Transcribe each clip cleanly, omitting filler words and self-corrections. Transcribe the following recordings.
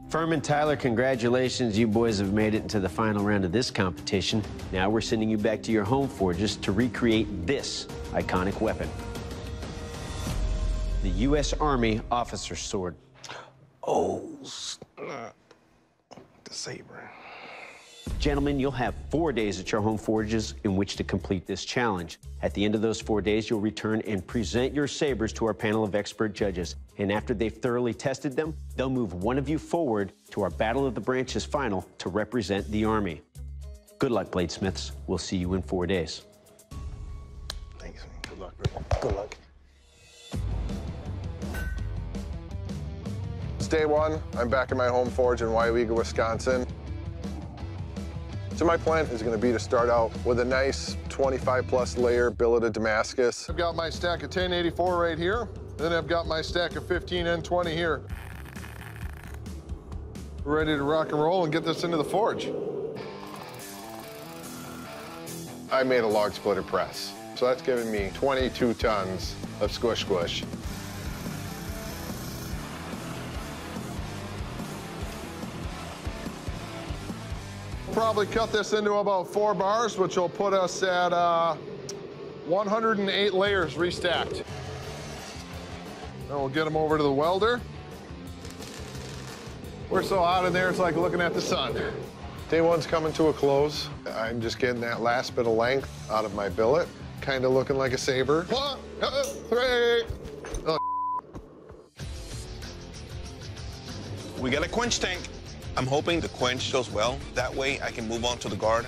Furman, Tyler, congratulations. You boys have made it into the final round of this competition. Now we're sending you back to your home forges to recreate this iconic weapon. The U.S. Army Officer's Sword. Oh, snap. The saber. Gentlemen, you'll have 4 days at your home forges in which to complete this challenge. At the end of those 4 days, you'll return and present your sabers to our panel of expert judges. And after they've thoroughly tested them, they'll move one of you forward to our Battle of the Branches final to represent the Army. Good luck, bladesmiths. We'll see you in 4 days. Thanks, man. Good luck, bro. Good luck. It's day one. I'm back in my home forge in Waiwega, Wisconsin. So my plan is going to be to start out with a nice 25-plus layer billet Damascus. I've got my stack of 1084 right here. Then I've got my stack of 15N20 here. We're ready to rock and roll and get this into the forge. I made a log splitter press. So that's giving me 22 tons of squish squish. Probably cut this into about 4 bars, which will put us at 108 layers restacked. Then we'll get them over to the welder. We're so hot in there, it's like looking at the sun. Day one's coming to a close. I'm just getting that last bit of length out of my billet, kind of looking like a saber. 1, 2, 3. Oh. We got a quench tank. I'm hoping the quench goes well. That way I can move on to the guard.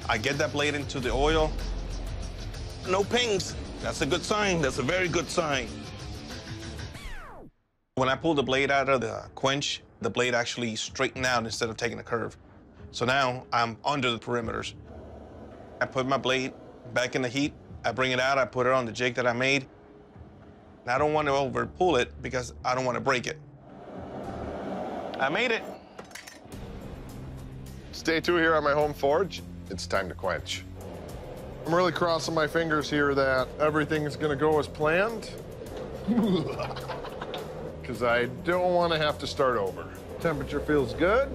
I get that blade into the oil. No pings. That's a good sign. That's a very good sign. When I pull the blade out of the quench, the blade actually straightened out instead of taking a curve. So now I'm under the perimeters. I put my blade back in the heat. I bring it out. I put it on the jig that I made. And I don't want to over pull it because I don't want to break it. I made it. It's day 2 here on my home forge. It's time to quench. I'm really crossing my fingers here that everything is going to go as planned. Because I don't want to have to start over. Temperature feels good.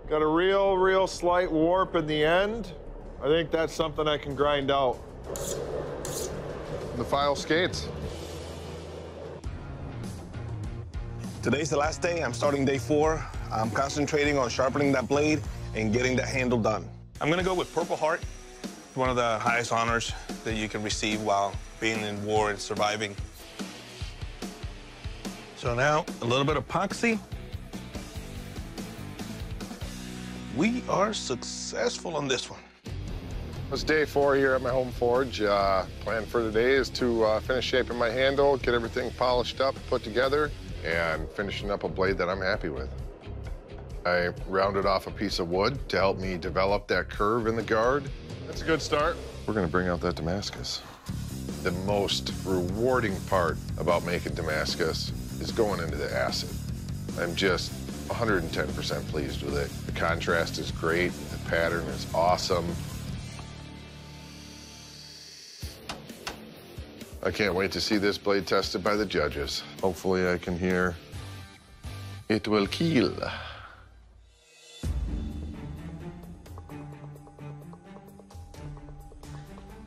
Got a real slight warp in the end. I think that's something I can grind out. The file skates. Today's the last day. I'm starting day 4. I'm concentrating on sharpening that blade and getting the handle done. I'm gonna go with Purple Heart, one of the highest honors that you can receive while being in war and surviving. So now, a little bit of epoxy. We are successful on this one. It's day 4 here at my home forge. Plan for today is to finish shaping my handle, get everything polished up, put together, and finishing up a blade that I'm happy with. I rounded off a piece of wood to help me develop that curve in the guard. That's a good start. We're gonna bring out that Damascus. The most rewarding part about making Damascus is going into the acid. I'm just 110% pleased with it. The contrast is great, the pattern is awesome. I can't wait to see this blade tested by the judges. Hopefully I can hear, "It will kill."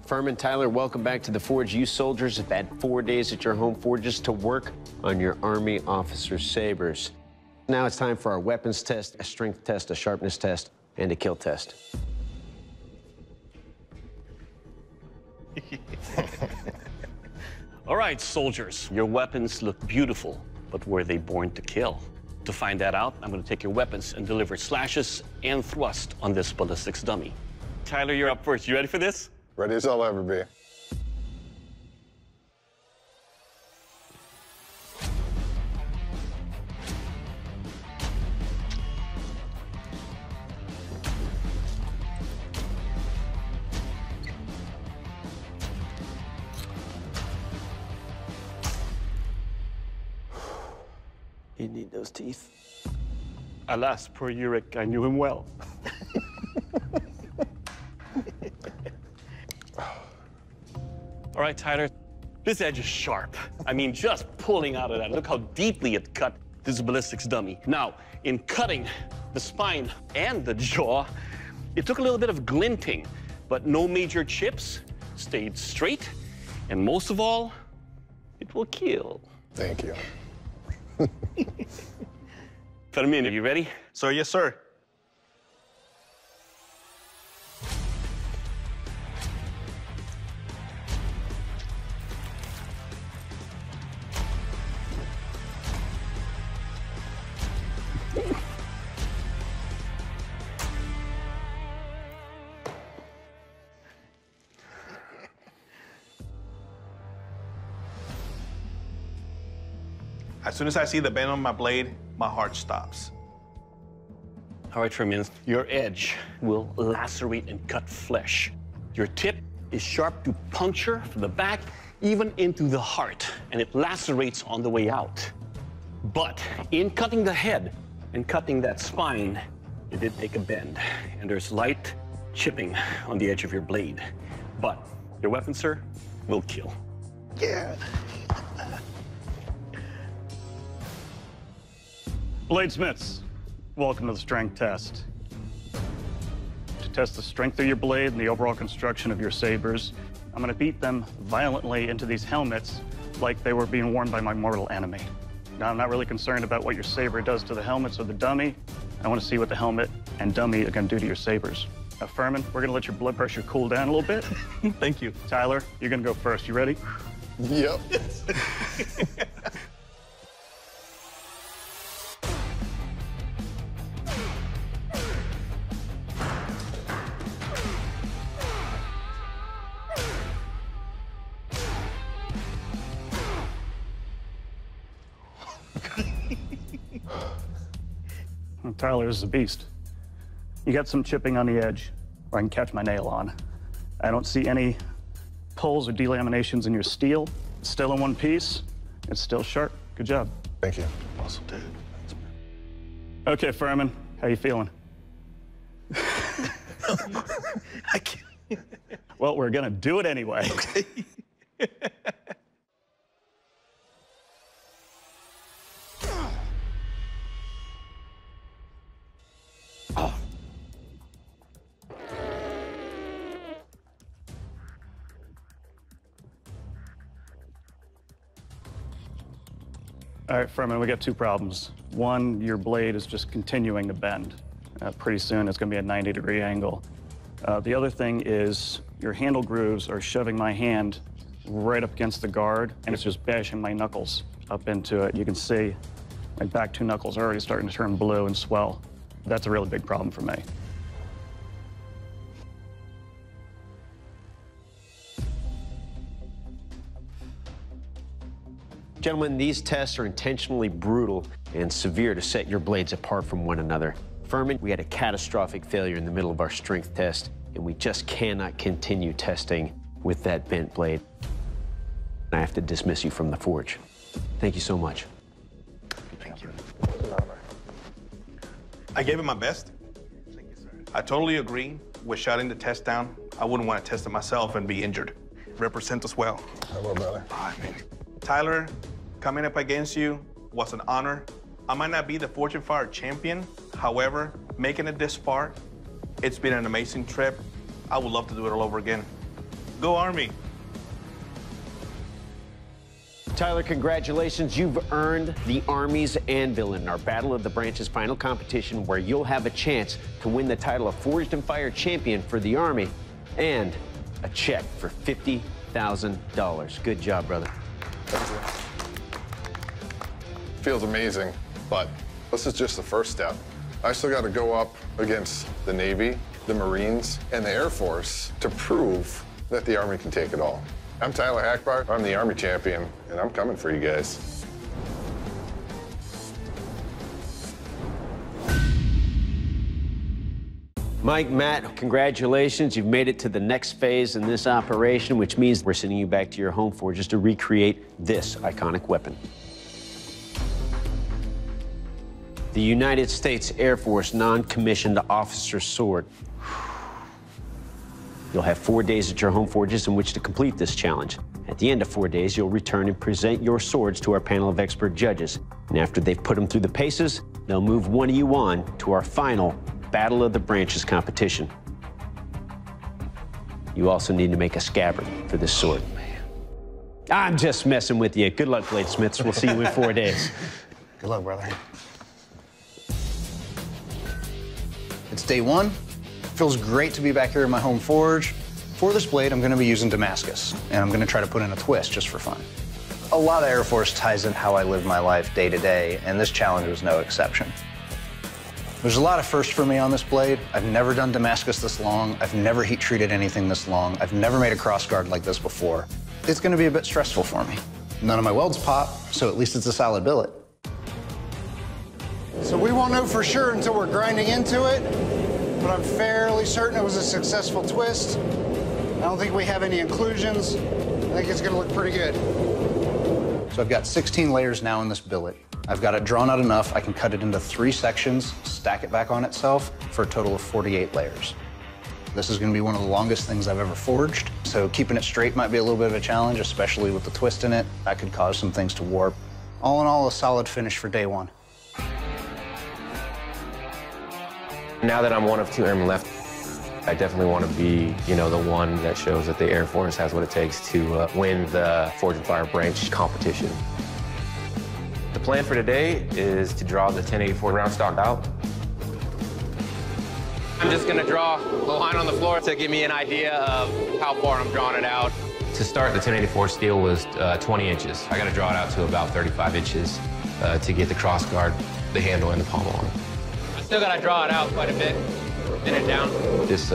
Furman, Tyler, welcome back to the forge. You soldiers have had 4 days at your home forges to work on your Army officer sabers. Now it's time for our weapons test, a strength test, a sharpness test, and a kill test. All right, soldiers, your weapons look beautiful, but were they born to kill? To find that out, I'm going to take your weapons and deliver slashes and thrust on this ballistics dummy. Tyler, you're up first. You ready for this? Ready as I'll ever be. You need those teeth. Alas, poor Yurik, I knew him well. All right, Tyler, this edge is sharp. I mean, just pulling out of that, look how deeply it cut this ballistics dummy. Now, in cutting the spine and the jaw, it took a little bit of glinting, but no major chips, stayed straight, and most of all, it will kill. Thank you. Fermin, are you ready? Sir, yes, sir. As soon as I see the bend on my blade, my heart stops. All right, Fermin, your edge will lacerate and cut flesh. Your tip is sharp to puncture from the back, even into the heart, and it lacerates on the way out. But in cutting the head and cutting that spine, it did take a bend, and there's light chipping on the edge of your blade. But your weapon, sir, will kill. Yeah. Bladesmiths, welcome to the strength test. To test the strength of your blade and the overall construction of your sabers, I'm going to beat them violently into these helmets like they were being worn by my mortal enemy. Now, I'm not really concerned about what your saber does to the helmets or the dummy. I want to see what the helmet and dummy are going to do to your sabers. Now, Furman, we're going to let your blood pressure cool down a little bit. Thank you. Tyler, you're going to go first. You ready? Yep. Well, Tyler is a beast. You got some chipping on the edge, where I can catch my nail on. I don't see any pulls or delaminations in your steel. It's still in one piece. It's still sharp. Good job. Thank you. Awesome, dude. Okay, Furman, how you feeling? I can't. Well, we're gonna do it anyway. Okay. All right, Furman, we got two problems. One, your blade is just continuing to bend. Pretty soon it's gonna be a 90-degree angle. The other thing is your handle grooves are shoving my hand right up against the guard, and it's just bashing my knuckles up into it. You can see my back two knuckles are already starting to turn blue and swell. That's a really big problem for me. Gentlemen, these tests are intentionally brutal and severe to set your blades apart from one another. Furman, we had a catastrophic failure in the middle of our strength test, and we just cannot continue testing with that bent blade. I have to dismiss you from the forge. Thank you so much. Thank you. I gave it my best. Thank you, sir. I totally agree with shutting the test down. I wouldn't want to test it myself and be injured. Represent us well. Hello, brother. All right, man. Tyler, coming up against you was an honor. I might not be the Forge and Fire champion. However, making it this far, it's been an amazing trip. I would love to do it all over again. Go Army. Tyler, congratulations. You've earned the Army's Anvil in our Battle of the Branches final competition, where you'll have a chance to win the title of Forged and Fire champion for the Army and a check for $50,000. Good job, brother. Thank you. Feels amazing, but this is just the first step. I still got to go up against the Navy, the Marines, and the Air Force to prove that the Army can take it all. I'm Tyler Hackbar. I'm the Army champion, and I'm coming for you guys. Mike, Matt, congratulations. You've made it to the next phase in this operation, which means we're sending you back to your home forges to recreate this iconic weapon. the United States Air Force non-commissioned officer sword. You'll have 4 days at your home forges in which to complete this challenge. At the end of 4 days, you'll return and present your swords to our panel of expert judges. And after they've put them through the paces, they'll move one of you on to our final Battle of the Branches competition. You also need to make a scabbard for this sword. I'm just messing with you. Good luck, bladesmiths. We'll see you in 4 days. Good luck, brother. It's day one. Feels great to be back here in my home forge. For this blade, I'm going to be using Damascus, and I'm going to try to put in a twist just for fun. A lot of Air Force ties in how I live my life day to day, and this challenge was no exception. There's a lot of firsts for me on this blade. I've never done Damascus this long. I've never heat treated anything this long. I've never made a crossguard like this before. It's going to be a bit stressful for me. None of my welds pop, so at least it's a solid billet. So we won't know for sure until we're grinding into it, but I'm fairly certain it was a successful twist. I don't think we have any inclusions. I think it's going to look pretty good. So I've got 16 layers now in this billet. I've got it drawn out enough, I can cut it into 3 sections, stack it back on itself for a total of 48 layers. This is going to be one of the longest things I've ever forged, so keeping it straight might be a little bit of a challenge, especially with the twist in it. That could cause some things to warp. All in all, a solid finish for day one. Now that I'm one of 2 airmen left, I definitely want to be, the one that shows that the Air Force has what it takes to win the Forge and Fire branch competition. The plan for today is to draw the 1084 round stock out. I'm just going to draw a line on the floor to give me an idea of how far I'm drawing it out. To start, the 1084 steel was 20 inches. I got to draw it out to about 35 inches to get the cross guard, the handle, and the pommel on it. I still got to draw it out quite a bit, thin it down. This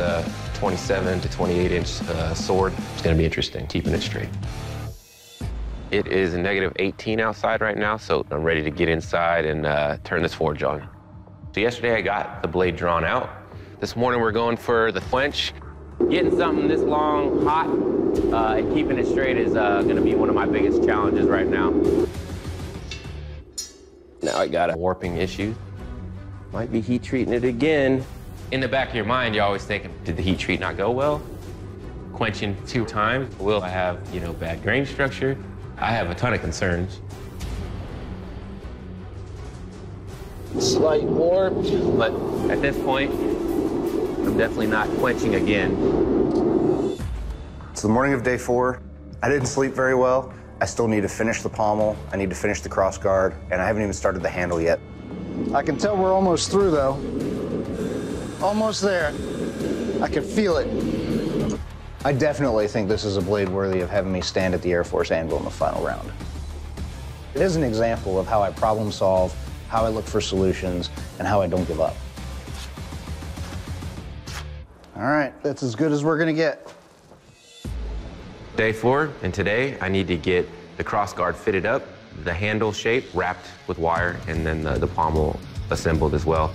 27 to 28 inch sword is going to be interesting, keeping it straight. It is a -18 outside right now, so I'm ready to get inside and turn this forge on. So yesterday I got the blade drawn out. This morning we're going for the quench. Getting something this long, hot, and keeping it straight is going to be one of my biggest challenges right now. Now I got a warping issue. Might be heat treating it again. In the back of your mind, you're always thinking, did the heat treat not go well? Quenching 2 times, will I have, bad grain structure? I have a ton of concerns. Slight warp, but at this point, I'm definitely not quenching again. It's the morning of day 4. I didn't sleep very well. I still need to finish the pommel, I need to finish the cross guard, and I haven't even started the handle yet. I can tell we're almost through, though. Almost there. I can feel it. I definitely think this is a blade worthy of having me stand at the Air Force anvil in the final round. It is an example of how I problem solve, how I look for solutions, and how I don't give up. All right, that's as good as we're gonna get. Day 4, and today I need to get the cross guard fitted up, the handle shape wrapped with wire, and then the pommel assembled as well.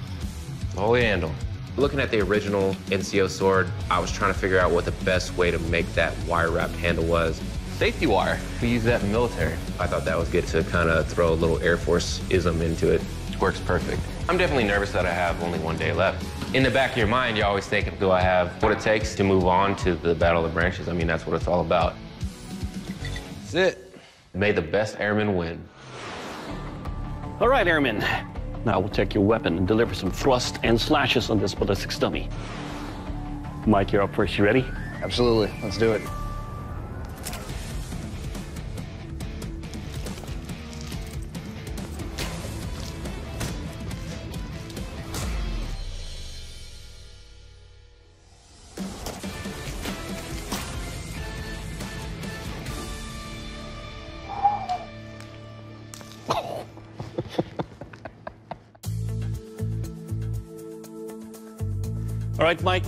Oh, handle. Looking at the original NCO sword, I was trying to figure out what the best way to make that wire-wrapped handle was. Safety wire. We use that in the military. I thought that was good to kind of throw a little Air Force-ism into it. It works perfect. I'm definitely nervous that I have only 1 day left. In the back of your mind, you're always thinking, do I have what it takes to move on to the Battle of the Branches? I mean, that's what it's all about. That's it. May the best airman win. All right, airmen. Now we'll take your weapon and deliver some thrust and slashes on this ballistics dummy. Mike, you're up first. You ready? Absolutely. Let's do it. All right, Mike,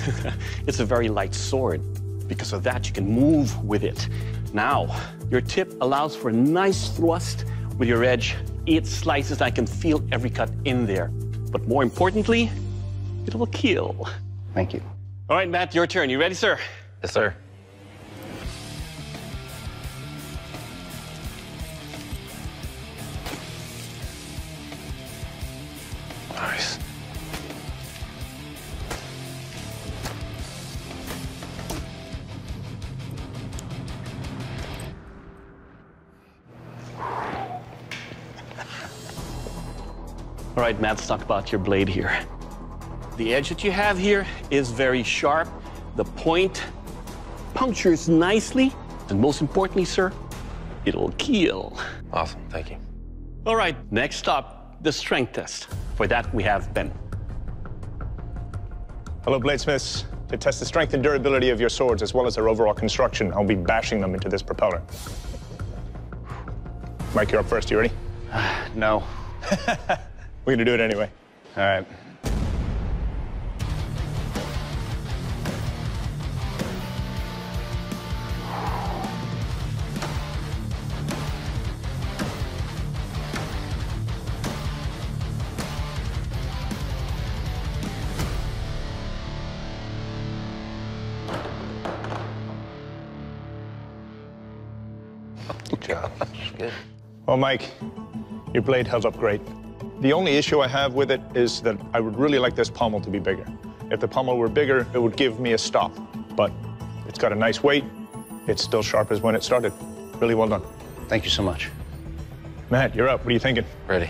it's a very light sword. Because of that, you can move with it. Now, your tip allows for a nice thrust with your edge. 8 slices, I can feel every cut in there. But more importantly, it will kill. Thank you. All right, Matt, your turn. You ready, sir? Yes, sir. All right, Matt, let's talk about your blade here. The edge that you have here is very sharp. The point punctures nicely. And most importantly, sir, it'll kill. Awesome, thank you. All right, next up, the strength test. For that, we have Ben. Hello, bladesmiths. To test the strength and durability of your swords as well as their overall construction, I'll be bashing them into this propeller. Mike, you're up first. You ready? No. We're gonna do it anyway. All right. Good job. Good. Well, Mike, your blade held up great. The only issue I have with it is that I would really like this pommel to be bigger. If the pommel were bigger, it would give me a stop. But it's got a nice weight. It's still sharp as when it started. Really well done. Thank you so much. Matt, you're up. What are you thinking? Ready.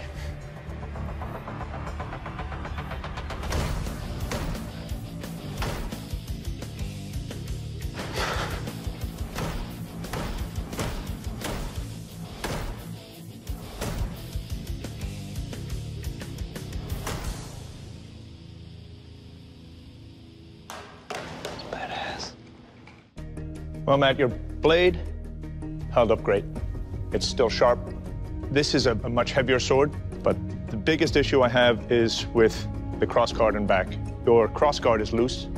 Well, Matt, your blade held up great. It's still sharp. This is a much heavier sword, but the biggest issue I have is with the crossguard and back. Your crossguard is loose.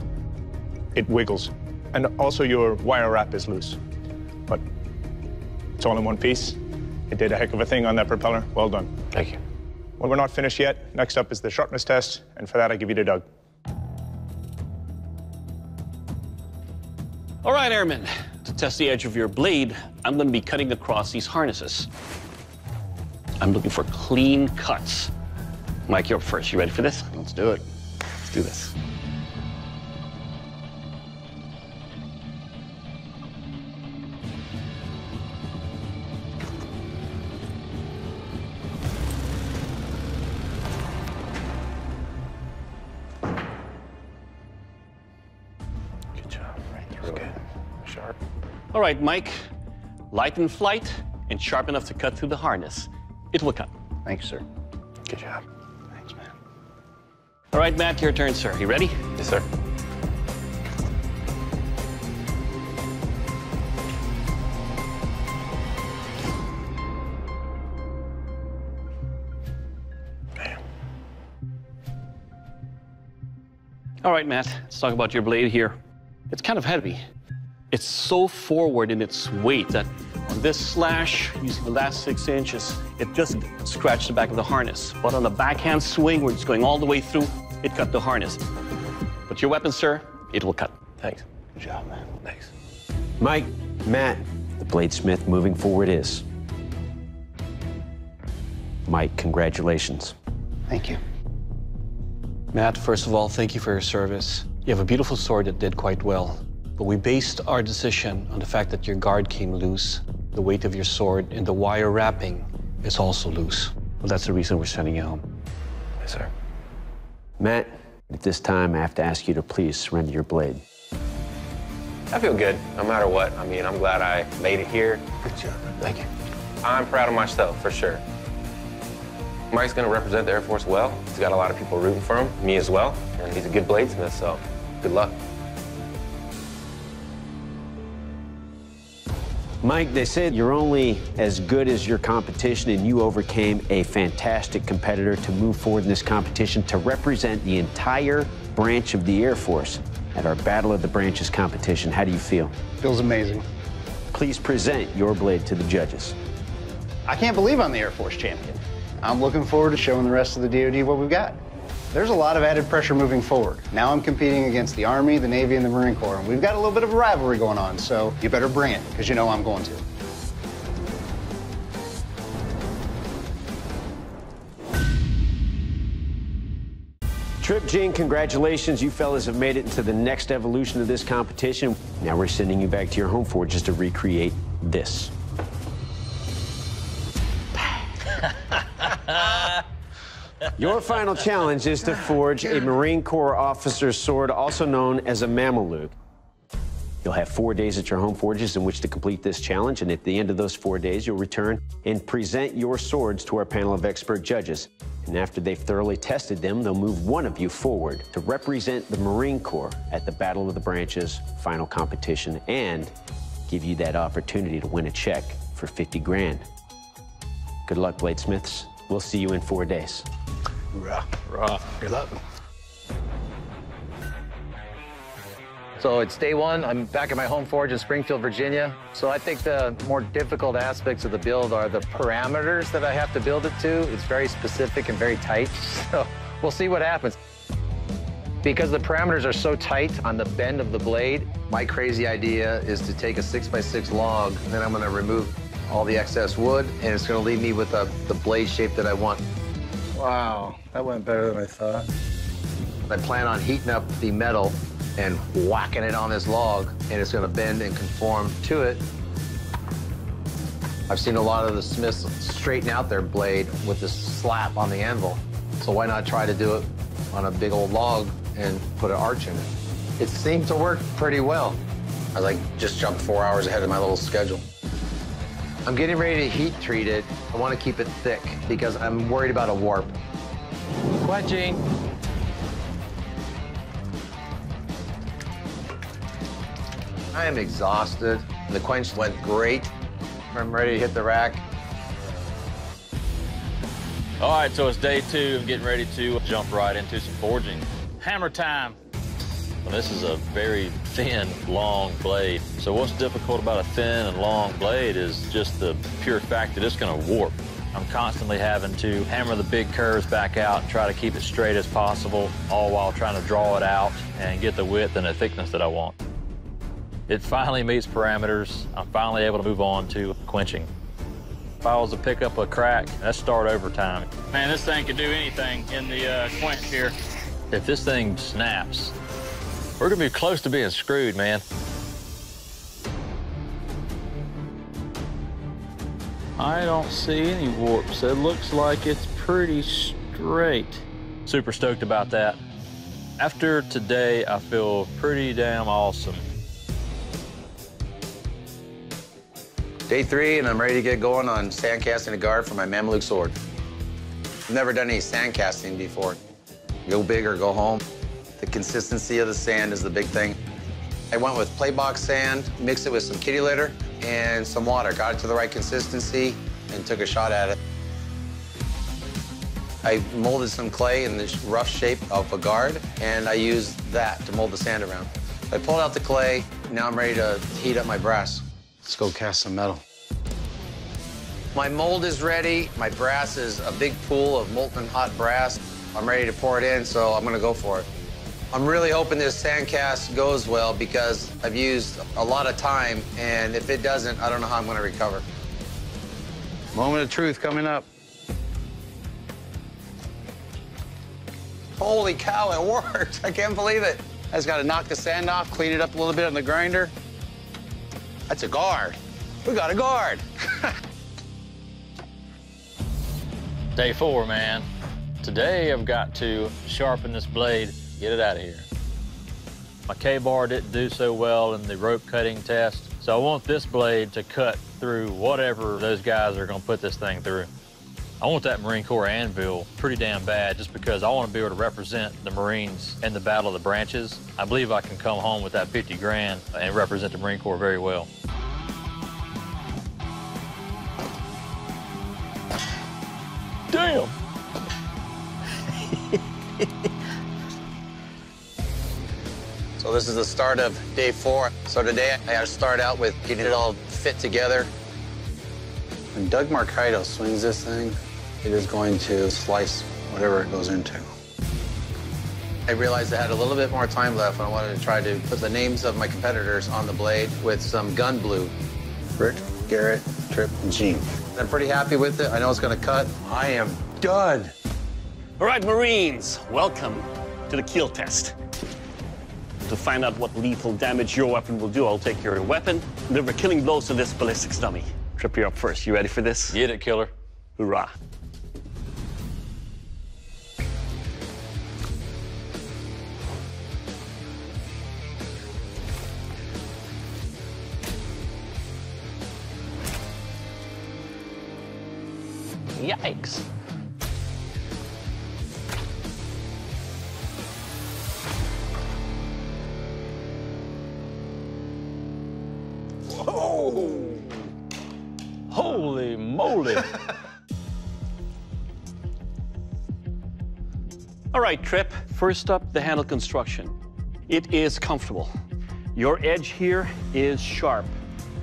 It wiggles. And also your wire wrap is loose. But it's all in one piece. It did a heck of a thing on that propeller. Well done. Thank you. Well, we're not finished yet. Next up is the sharpness test, and for that, I give you to Doug. All right, Airman, to test the edge of your blade, I'm going to be cutting across these harnesses. I'm looking for clean cuts. Mike, you're up first. You ready for this? Let's do it. Let's do this. Good job. Right through it. Good. Sharp. All right, Mike, light in flight and sharp enough to cut through the harness. It will cut. Thank you, sir. Good job. Thanks, man. All right, Matt, your turn, sir. You ready? Yes, sir. All right, Matt, let's talk about your blade here. It's kind of heavy. It's so forward in its weight that on this slash, using the last 6 inches, it just scratched the back of the harness. But on the backhand swing, where it's going all the way through, it cut the harness. But your weapon, sir, it will cut. Thanks. Good job, man. Thanks. Mike, Matt, the bladesmith moving forward is. Mike, congratulations. Thank you. Matt, first of all, thank you for your service. You have a beautiful sword that did quite well. But we based our decision on the fact that your guard came loose, the weight of your sword, and the wire wrapping is also loose. Well, that's the reason we're sending you home. Yes, sir. Matt, at this time, I have to ask you to please surrender your blade. I feel good, no matter what. I mean, I'm glad I made it here. Good job. Thank you. I'm proud of myself, for sure. Mike's gonna represent the Air Force well. He's got a lot of people rooting for him, me as well. And he's a good bladesmith, so good luck. Mike, they said you're only as good as your competition, and you overcame a fantastic competitor to move forward in this competition to represent the entire branch of the Air Force at our Battle of the Branches competition. How do you feel? Feels amazing. Please present your blade to the judges. I can't believe I'm the Air Force champion. I'm looking forward to showing the rest of the DoD what we've got. There's a lot of added pressure moving forward. Now I'm competing against the Army, the Navy, and the Marine Corps, and we've got a little bit of a rivalry going on, so you better bring it, because you know I'm going to. Trip, Gene, congratulations. You fellas have made it into the next evolution of this competition. Now we're sending you back to your home forge just to recreate this. Your final challenge is to forge a Marine Corps officer's sword, also known as a Mamaluke. You'll have 4 days at your home forges in which to complete this challenge, and at the end of those 4 days, you'll return and present your swords to our panel of expert judges. And after they've thoroughly tested them, they'll move one of you forward to represent the Marine Corps at the Battle of the Branches final competition and give you that opportunity to win a check for 50 grand. Good luck, bladesmiths. We'll see you in 4 days. Hoorah. Hoorah. Good luck. So it's day one. I'm back at my home forge in Springfield, Virginia. So I think the more difficult aspects of the build are the parameters that I have to build it to. It's very specific and very tight. So we'll see what happens. Because the parameters are so tight on the bend of the blade, my crazy idea is to take a 6x6 log, and then I'm gonna remove all the excess wood, and it's gonna leave me with the blade shape that I want. Wow, that went better than I thought. I plan on heating up the metal and whacking it on this log, and it's gonna bend and conform to it. I've seen a lot of the smiths straighten out their blade with this slap on the anvil. So why not try to do it on a big old log and put an arch in it? It seemed to work pretty well. I just jumped 4 hours ahead of my little schedule. I'm getting ready to heat treat it. I wanna keep it thick because I'm worried about a warp. Quenching. I am exhausted. The quench went great. I'm ready to hit the rack. All right, so it's day two. I'm getting ready to jump right into some forging. Hammer time. Well, this is a very thin, long blade. So what's difficult about a thin and long blade is just the pure fact that it's gonna warp. I'm constantly having to hammer the big curves back out and try to keep it straight as possible, all while trying to draw it out and get the width and the thickness that I want. It finally meets parameters. I'm finally able to move on to quenching. If I was to pick up a crack, that's start over time. Man, this thing could do anything in the quench here. If this thing snaps, we're gonna be close to being screwed, man. I don't see any warps. It looks like it's pretty straight. Super stoked about that. After today, I feel pretty damn awesome. Day 3, and I'm ready to get going on sand casting a guard for my Mamaluke Sword. I've never done any sand casting before. Go big or go home. The consistency of the sand is the big thing. I went with play box sand, mixed it with some kitty litter and some water. Got it to the right consistency and took a shot at it. I molded some clay in this rough shape of a guard, and I used that to mold the sand around. I pulled out the clay. Now I'm ready to heat up my brass. Let's go cast some metal. My mold is ready. My brass is a big pool of molten hot brass. I'm ready to pour it in, so I'm gonna go for it. I'm really hoping this sand cast goes well because I've used a lot of time, and if it doesn't, I don't know how I'm gonna recover. Moment of truth coming up. Holy cow, it worked. I can't believe it. I just gotta knock the sand off, clean it up a little bit on the grinder. That's a guard. We got a guard. Day 4, man. Today I've got to sharpen this blade, get it out of here. My K-bar didn't do so well in the rope cutting test, so I want this blade to cut through whatever those guys are gonna put this thing through. I want that Marine Corps anvil pretty damn bad just because I want to be able to represent the Marines in the Battle of the Branches. I believe I can come home with that 50 grand and represent the Marine Corps very well. Damn! So this is the start of day 4. So today I had to start out with getting it all fit together. When Doug Cuttoe swings this thing, it is going to slice whatever it goes into. I realized I had a little bit more time left, and I wanted to try to put the names of my competitors on the blade with some gun blue. Rick, Garrett, Trip, and Gene. I'm pretty happy with it. I know it's gonna cut. I am done. All right, Marines, welcome to the kill test. To find out what lethal damage your weapon will do, I'll take your weapon, deliver killing blows to this ballistics dummy. Trip, you're up first. You ready for this? Get it, killer. Hoorah. Yikes. Whoa! Holy moly! All right, Trip. First up, the handle construction. It is comfortable. Your edge here is sharp.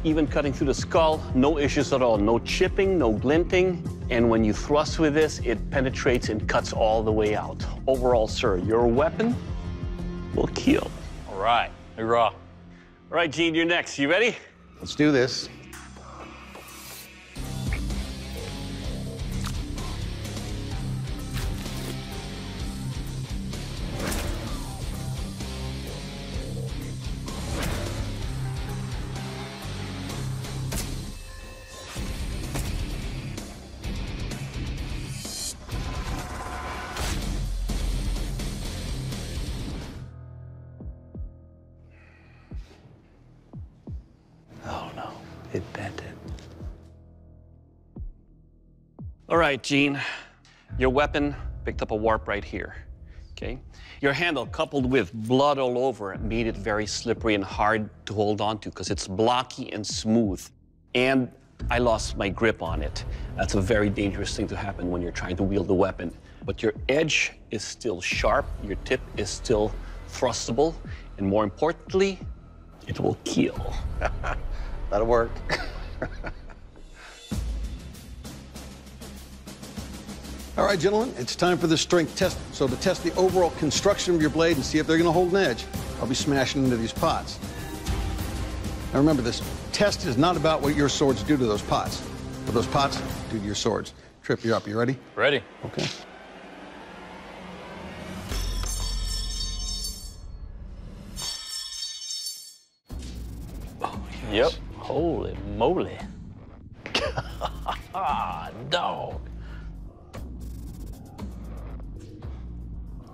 Even cutting through the skull, no issues at all. No chipping, no glinting. And when you thrust with this, it penetrates and cuts all the way out. Overall, sir, your weapon will kill. All right, hoorah. All right, Gene, you're next. You ready? Let's do this. Oh no, it bent it. All right, Gene. Your weapon picked up a warp right here, okay? Your handle, coupled with blood all over, made it very slippery and hard to hold on to because it's blocky and smooth. And I lost my grip on it. That's a very dangerous thing to happen when you're trying to wield the weapon. But your edge is still sharp, your tip is still thrustable, and more importantly, it will kill. That'll work. All right, gentlemen, it's time for the strength test. So to test the overall construction of your blade and see if they're going to hold an edge, I'll be smashing into these pots. Now remember, this test is not about what your swords do to those pots, but those pots do to your swords. Trip, you're up. You ready? Ready. Okay. Oh, yes. Yep. Holy moly. Ah, dog.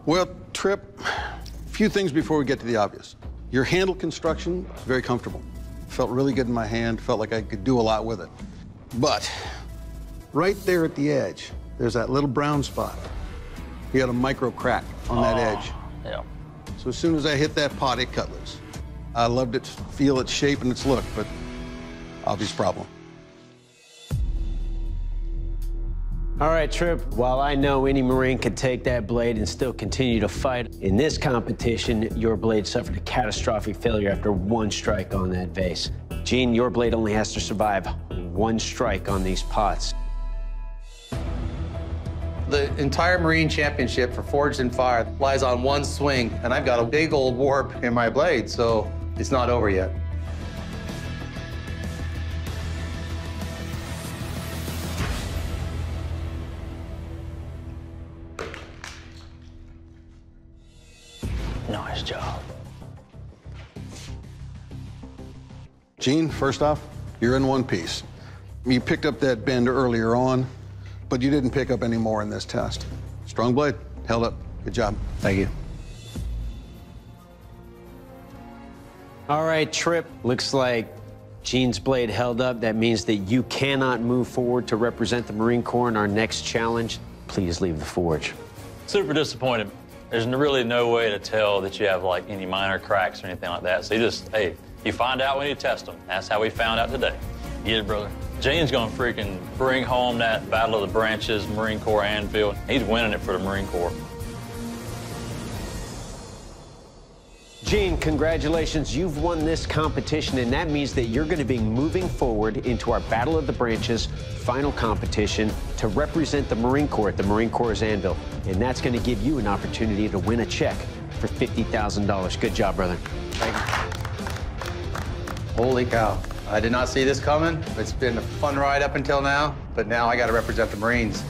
Well, Trip, a few things before we get to the obvious. Your handle construction is very comfortable. Felt really good in my hand, felt like I could do a lot with it. But right there at the edge, there's that little brown spot. You got a micro crack on that edge. Yeah. So as soon as I hit that pot, it cut loose. I loved its feel, its shape, and its look, but obvious problem. All right, Trip, while I know any Marine could take that blade and still continue to fight, in this competition, your blade suffered a catastrophic failure after one strike on that vase. Gene, your blade only has to survive one strike on these pots. The entire Marine Championship for Forged in Fire lies on one swing, and I've got a big old warp in my blade, so it's not over yet. Nice job. Gene, first off, you're in one piece. You picked up that bend earlier on, but you didn't pick up any more in this test. Strong blade, held up. Good job. Thank you. All right, Trip, looks like Gene's blade held up. That means that you cannot move forward to represent the Marine Corps in our next challenge. Please leave the forge. Super disappointed. There's really no way to tell that you have like any minor cracks or anything like that. So you just, hey, you find out when you test them. That's how we found out today. Get it, brother. Gene's gonna freaking bring home that Battle of the Branches Marine Corps anvil. He's winning it for the Marine Corps. Gene, congratulations. You've won this competition, and that means that you're going to be moving forward into our Battle of the Branches final competition to represent the Marine Corps at the Marine Corps Anvil. And that's going to give you an opportunity to win a check for $50,000. Good job, brother. Thank you. Holy cow. I did not see this coming. It's been a fun ride up until now, but now I got to represent the Marines.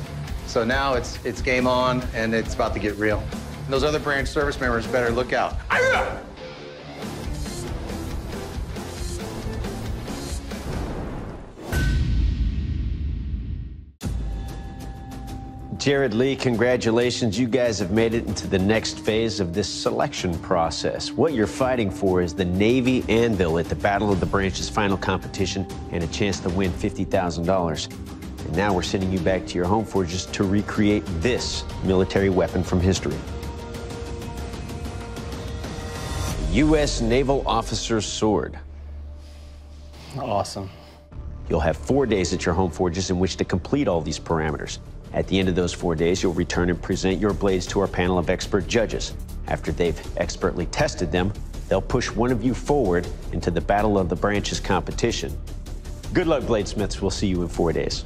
So now it's game on, and it's about to get real. And those other branch service members better look out. Jared Lee, congratulations. You guys have made it into the next phase of this selection process. What you're fighting for is the Navy Anvil at the Battle of the Branches final competition and a chance to win $50,000. And now we're sending you back to your home forges to recreate this military weapon from history. U.S. Naval Officer's Sword. Awesome. You'll have 4 days at your home forges in which to complete all these parameters. At the end of those 4 days, you'll return and present your blades to our panel of expert judges. After they've expertly tested them, they'll push one of you forward into the Battle of the Branches competition. Good luck, bladesmiths. We'll see you in 4 days.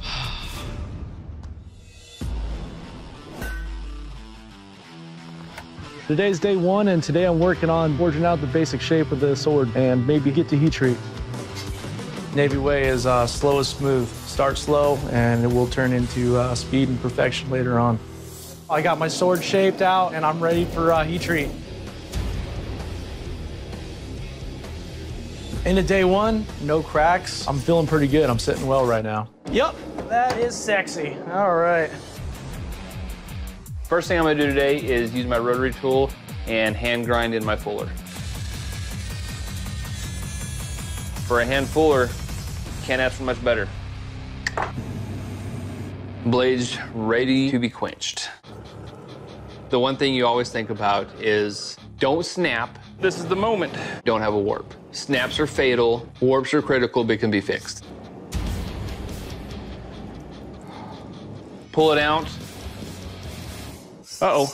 Today's day one, and today I'm working on forging out the basic shape of the sword and maybe get to heat treat. Navy way is slow and smooth. Start slow, and it will turn into speed and perfection later on. I got my sword shaped out, and I'm ready for heat treat. Into day one, no cracks. I'm feeling pretty good. I'm sitting well right now. Yep, that is sexy. All right. First thing I'm gonna do today is use my rotary tool and hand grind in my fuller. For a hand fuller, can't ask for much better. Blades ready to be quenched. The one thing you always think about is don't snap. This is the moment. Don't have a warp. Snaps are fatal, warps are critical but can be fixed. Pull it out. Uh-oh.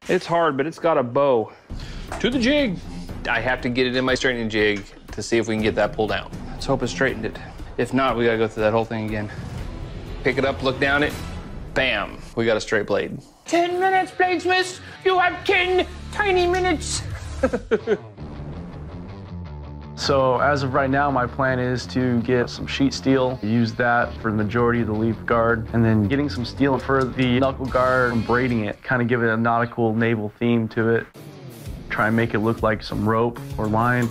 It's hard, but it's got a bow. To the jig. I have to get it in my straightening jig to see if we can get that pulled out. Let's hope it straightened it. If not, we gotta go through that whole thing again. Pick it up, look down it, bam, we got a straight blade. 10 minutes, bladesmiths. You have 10 tiny minutes. So as of right now, my plan is to get some sheet steel, use that for the majority of the leaf guard, and then getting some steel for the knuckle guard and braiding it, kind of give it a nautical naval theme to it. Try and make it look like some rope or line.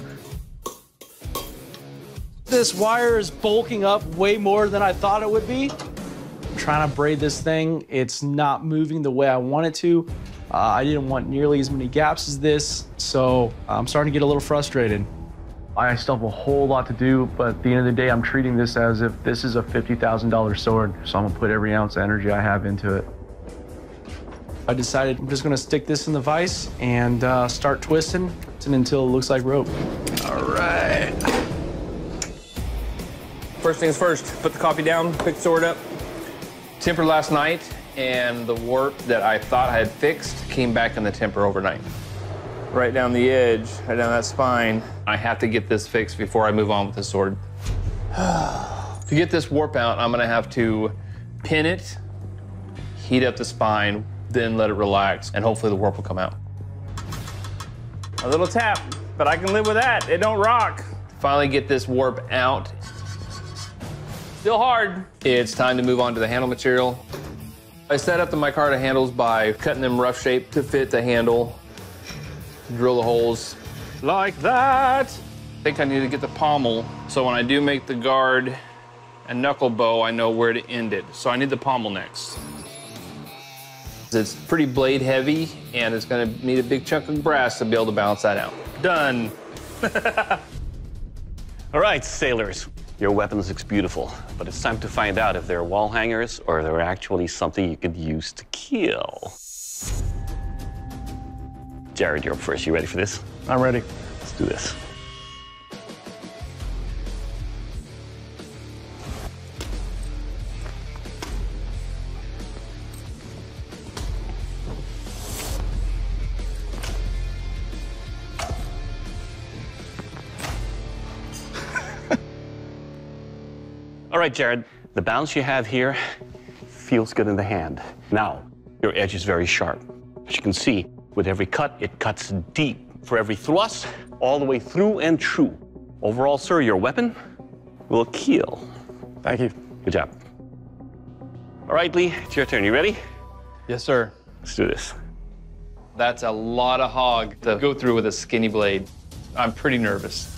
This wire is bulking up way more than I thought it would be. I'm trying to braid this thing. It's not moving the way I want it to. I didn't want nearly as many gaps as this, so I'm starting to get a little frustrated. I still have a whole lot to do, but at the end of the day, I'm treating this as if this is a $50,000 sword, so I'm gonna put every ounce of energy I have into it. I decided I'm just gonna stick this in the vise and start twisting until it looks like rope. All right. First things first, put the coffee down, pick the sword up. Tempered last night, and the warp that I thought I had fixed came back in the temper overnight. Right down the edge, right down that spine. I have to get this fixed before I move on with the sword. To get this warp out, I'm gonna have to pin it, heat up the spine, then let it relax, and hopefully the warp will come out. A little tap, but I can live with that. It don't rock. Finally get this warp out. Still hard. It's time to move on to the handle material. I set up the micarta handles by cutting them rough shape to fit the handle. Drill the holes like that. I think I need to get the pommel, so when I do make the guard and knuckle bow, I know where to end it. So I need the pommel next. It's pretty blade heavy, and it's gonna need a big chunk of brass to be able to balance that out. Done. All right, sailors, your weapons looks beautiful, but it's time to find out if they're wall hangers or they're actually something you could use to kill. Jared, you're up first. You ready for this? I'm ready. Let's do this. All right, Jared, the balance you have here feels good in the hand. Now, your edge is very sharp. As you can see, with every cut, it cuts deep. For every thrust, all the way through and true. Overall, sir, your weapon will kill. Thank you. Good job. All right, Lee, it's your turn. You ready? Yes, sir. Let's do this. That's a lot of hog to go through with a skinny blade. I'm pretty nervous.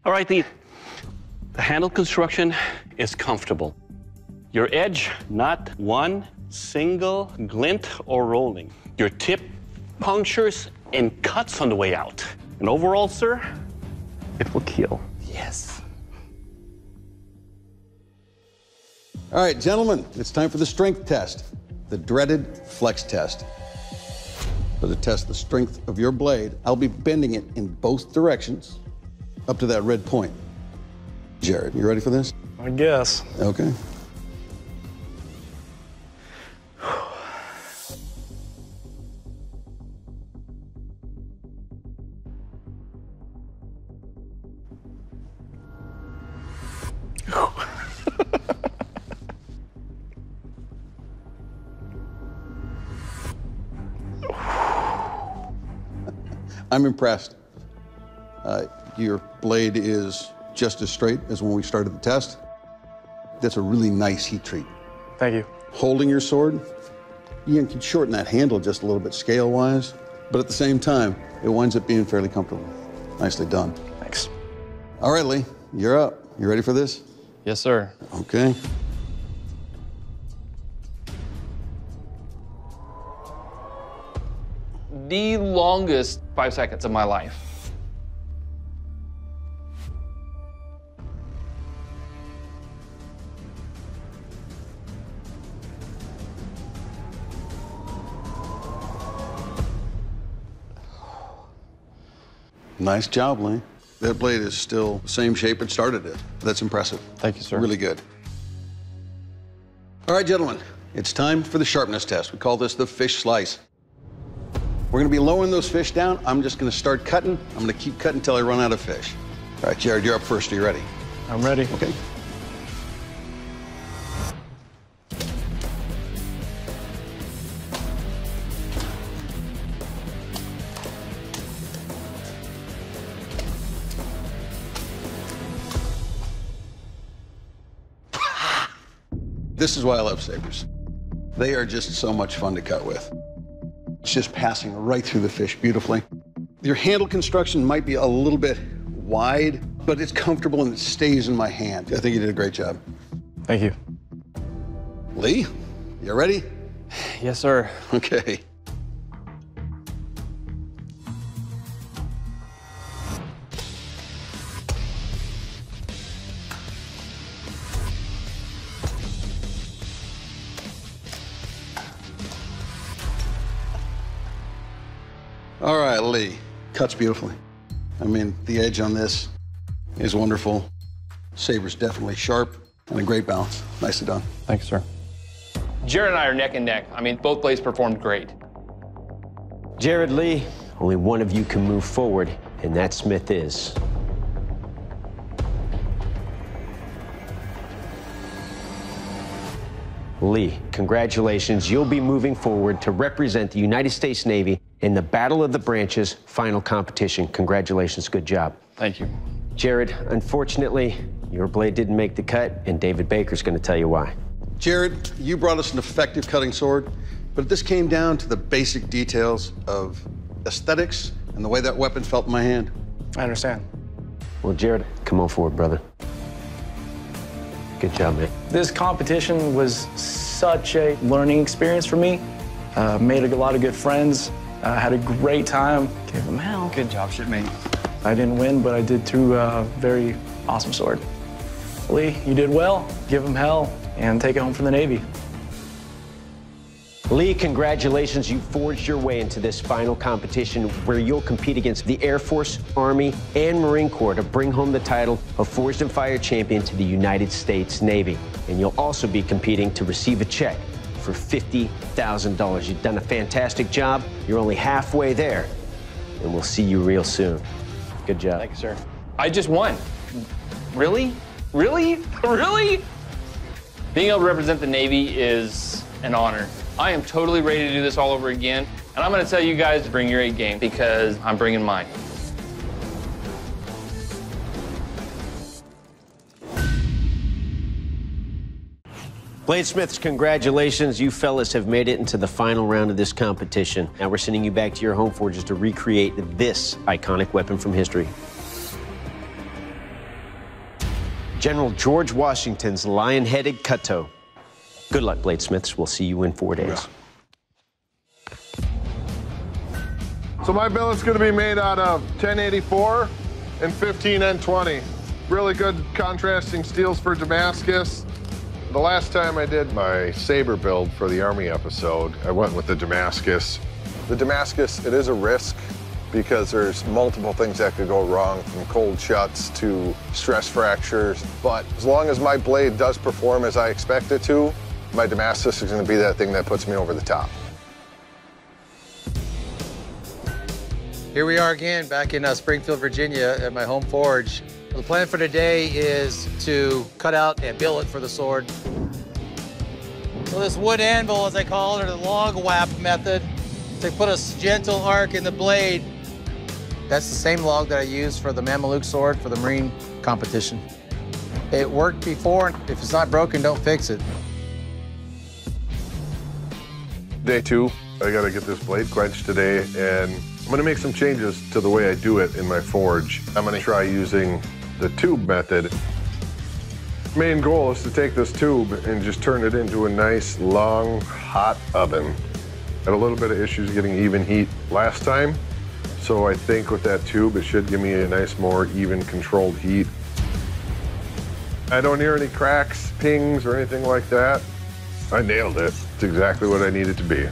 All right, the handle construction is comfortable. Your edge, not one single glint or rolling. Your tip punctures and cuts on the way out. And overall, sir, it will kill. Yes. All right, gentlemen, it's time for the strength test, the dreaded flex test. For the test the strength of your blade, I'll be bending it in both directions up to that red point. Jared, you ready for this? I guess. Okay. I'm impressed. Your blade is just as straight as when we started the test. That's a really nice heat treat. Thank you. Holding your sword, you can shorten that handle just a little bit scale-wise, but at the same time, it winds up being fairly comfortable. Nicely done. Thanks. All right, Lee, you're up. You ready for this? Yes, sir. Okay. The longest 5 seconds of my life. Nice job, Lee. That blade is still the same shape it started it. That's impressive. Thank you, sir. Really good. All right, gentlemen, it's time for the sharpness test. We call this the fish slice. We're gonna be lowering those fish down. I'm just gonna start cutting. I'm gonna keep cutting until I run out of fish. All right, Jared, you're up first. Are you ready? I'm ready. Okay. This is why I love sabers. They are just so much fun to cut with. It's just passing right through the fish beautifully. Your handle construction might be a little bit wide, but it's comfortable and it stays in my hand. I think you did a great job. Thank you. Lee, you ready? Yes, sir. Okay. All right, Lee, cuts beautifully. I mean, the edge on this is wonderful. Saber's definitely sharp and a great balance. Nicely done. Thank you, sir. Jared and I are neck and neck. I mean, both blades performed great. Jared, Lee, only one of you can move forward, and that Smith is. Lee, congratulations. You'll be moving forward to represent the United States Navy in the Battle of the Branches final competition. Congratulations, good job. Thank you. Jared, unfortunately, your blade didn't make the cut, and David Baker's going to tell you why. Jared, you brought us an effective cutting sword, but this came down to the basic details of aesthetics and the way that weapon felt in my hand. I understand. Well, Jared, come on forward, brother. Good job, man. This competition was such a learning experience for me. Made a lot of good friends. Had a great time. Gave them hell. Good job, shipmate. I didn't win, but I did through a very awesome sword. Lee, you did well. Give them hell and take it home for the Navy. Lee, congratulations. You forged your way into this final competition where you'll compete against the Air Force, Army, and Marine Corps to bring home the title of Forged and Fired Champion to the United States Navy. And you'll also be competing to receive a check for $50,000. You've done a fantastic job. You're only halfway there, and we'll see you real soon. Good job. Thank you, sir. I just won. Really? Really? Really? Being able to represent the Navy is an honor. I am totally ready to do this all over again, and I'm going to tell you guys to bring your A game because I'm bringing mine. Bladesmiths, congratulations. You fellas have made it into the final round of this competition. Now we're sending you back to your home forges to recreate this iconic weapon from history. General George Washington's lion-headed Cuttoe. Good luck, bladesmiths. We'll see you in 4 days. So my billet's gonna be made out of 1084 and 15N20. Really good contrasting steels for Damascus. The last time I did my saber build for the Army episode, I went with the Damascus. The Damascus, it is a risk because there's multiple things that could go wrong, from cold shuts to stress fractures. But as long as my blade does perform as I expect it to, my Damascus is gonna be that thing that puts me over the top. Here we are again, back in Springfield, Virginia, at my home forge. The plan for today is to cut out a billet for the sword. So this wood anvil, as I call it, or the log whap method, to put a gentle arc in the blade. That's the same log that I used for the Mamaluke Sword for the Marine competition. It worked before. If it's not broken, don't fix it. Day 2, I gotta get this blade quenched today, and I'm gonna make some changes to the way I do it in my forge. I'm gonna try using the tube method. Main goal is to take this tube and just turn it into a nice, long, hot oven. Had a little bit of issues getting even heat last time, so I think with that tube, it should give me a nice, more even, controlled heat. I don't hear any cracks, pings, or anything like that. I nailed it. It's exactly what I need it to be.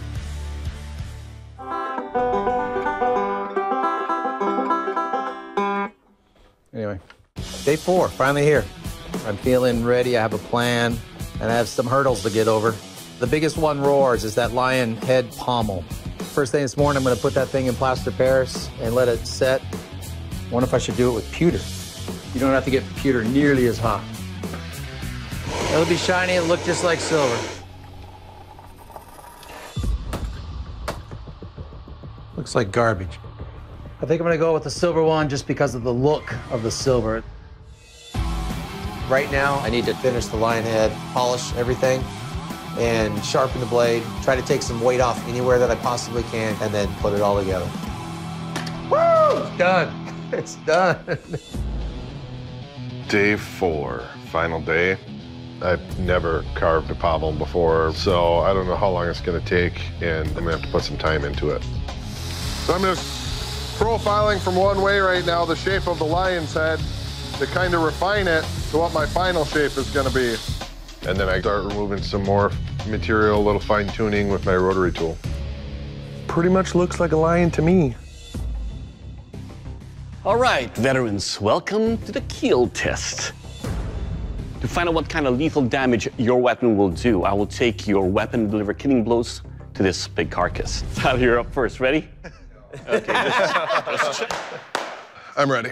Anyway, day 4, finally here. I'm feeling ready, I have a plan, and I have some hurdles to get over. The biggest one roars is that lion head pommel. First thing this morning, I'm gonna put that thing in plaster Paris and let it set. Wonder if I should do it with pewter. You don't have to get pewter nearly as hot. It'll be shiny, it'll look just like silver. Looks like garbage. I think I'm gonna go with the silver one just because of the look of the silver. Right now, I need to finish the lion head, polish everything, and sharpen the blade, try to take some weight off anywhere that I possibly can, and then put it all together. Woo! It's done. It's done. Day 4, final day. I've never carved a pommel before, so I don't know how long it's gonna take, and I'm gonna have to put some time into it. So I'm just profiling from one way right now, the shape of the lion's head, to kind of refine it to what my final shape is gonna be. And then I start removing some more material, a little fine tuning with my rotary tool. Pretty much looks like a lion to me. All right, veterans, welcome to the keel test. To find out what kind of lethal damage your weapon will do, I will take your weapon and deliver killing blows to this big carcass. Tyler, you're up first. Ready? Okay, just check. I'm ready.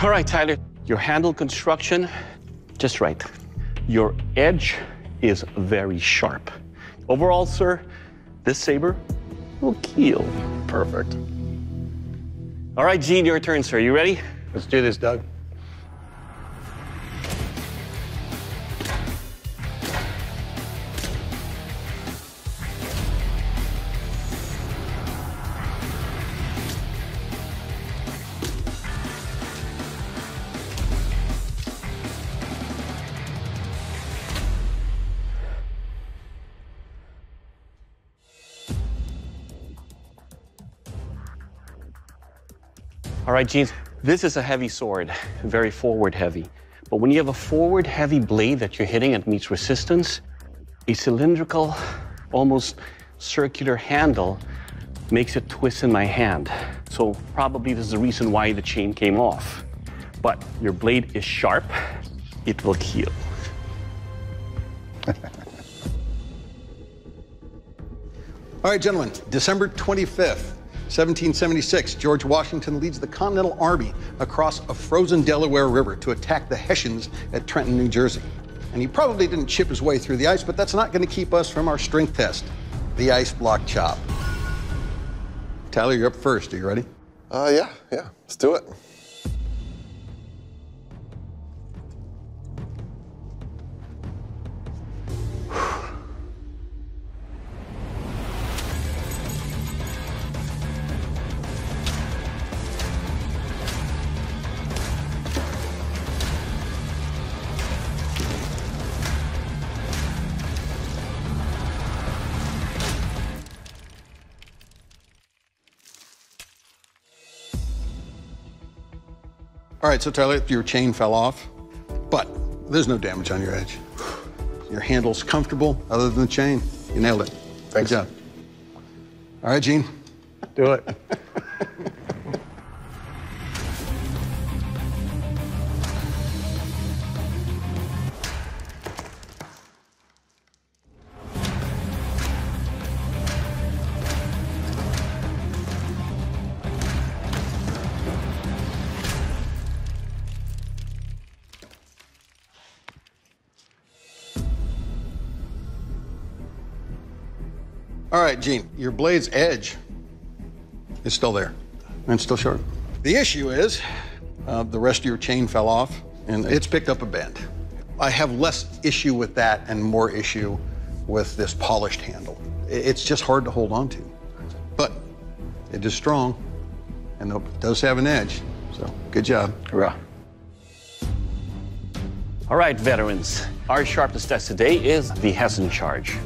All right, Tyler, your handle construction, just right. Your edge is very sharp. Overall, sir, this saber will keel. Perfect. All right, Gene, your turn, sir. You ready? Let's do this, Doug. All right, Gene, this is a heavy sword, very forward heavy. But when you have a forward heavy blade that you're hitting and meets resistance, a cylindrical, almost circular handle makes it twist in my hand. So probably this is the reason why the chain came off. But your blade is sharp, it will keel. All right, gentlemen, December 25th. 1776, George Washington leads the Continental Army across a frozen Delaware River to attack the Hessians at Trenton, New Jersey. And he probably didn't chip his way through the ice, but that's not going to keep us from our strength test, the ice block chop. Tyler, you're up first. Are you ready? Yeah, let's do it. All right, so Tyler, your chain fell off, but there's no damage on your edge. Your handle's comfortable other than the chain. You nailed it. Thanks. Good job. All right, Gene. Do it. All right, Gene, your blade's edge is still there and still sharp. The issue is the rest of your chain fell off and it's picked up a bend. I have less issue with that and more issue with this polished handle. It's just hard to hold on to, but it is strong and it does have an edge, so good job. Hurrah. All right, veterans, our sharpness test today is the Hessen charge.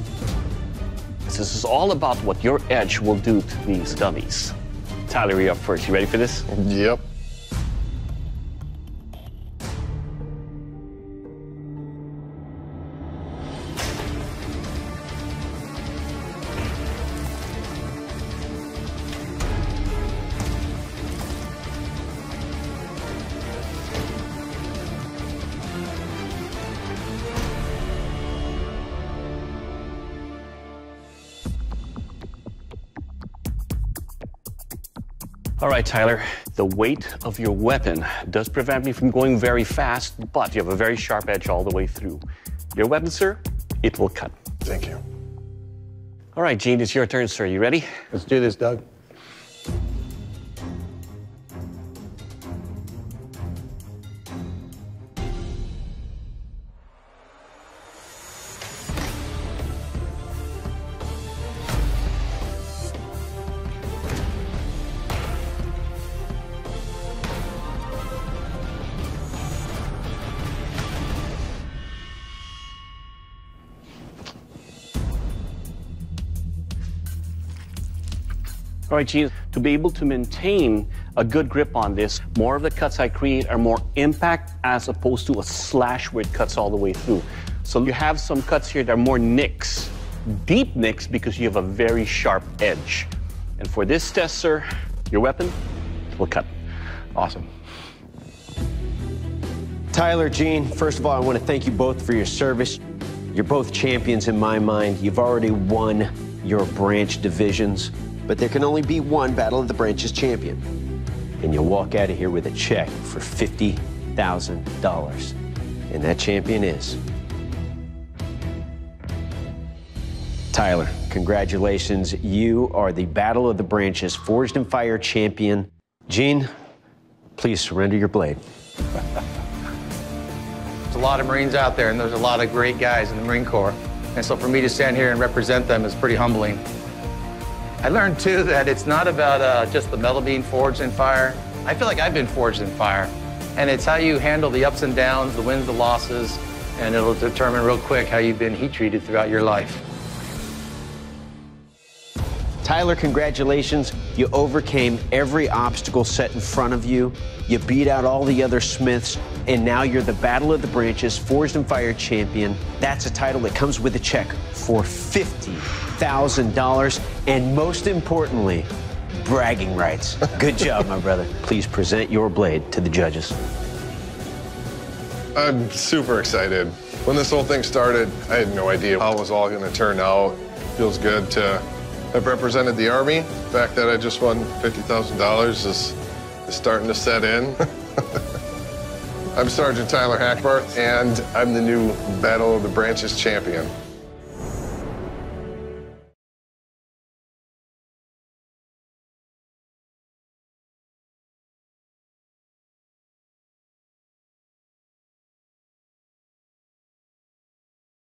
This is all about what your edge will do to these dummies. Tyler, you're up first. You ready for this? Yep. All right, Tyler, the weight of your weapon does prevent me from going very fast, but you have a very sharp edge all the way through. Your weapon, sir, it will cut. Thank you. All right, Gene, it's your turn, sir. You ready? Let's do this, Doug. All right, Gene, to be able to maintain a good grip on this, more of the cuts I create are more impact as opposed to a slash where it cuts all the way through. So you have some cuts here that are more nicks, deep nicks, because you have a very sharp edge. And for this test, sir, your weapon will cut. Awesome. Tyler, Gene, first of all, I want to thank you both for your service. You're both champions in my mind. You've already won your branch divisions, but there can only be one Battle of the Branches champion. And you'll walk out of here with a check for $50,000. And that champion is Tyler. Congratulations. You are the Battle of the Branches Forged in Fire champion. Gene, please surrender your blade. There's a lot of Marines out there, and there's a lot of great guys in the Marine Corps. And so for me to stand here and represent them is pretty humbling. I learned, too, that it's not about just the metal being forged in fire. I feel like I've been forged in fire. And it's how you handle the ups and downs, the wins, the losses, and it'll determine real quick how you've been heat treated throughout your life. Tyler, congratulations. You overcame every obstacle set in front of you. You beat out all the other Smiths, and now you're the Battle of the Branches Forged in Fire champion. That's a title that comes with a check for $50,000, and most importantly, bragging rights. Good job, my brother. Please present your blade to the judges. I'm super excited. When this whole thing started, I had no idea how it was all going to turn out. Feels good to have represented the Army. The fact that I just won $50,000 is starting to set in. I'm Sergeant Tyler Hackbarth, and I'm the new Battle of the Branches champion.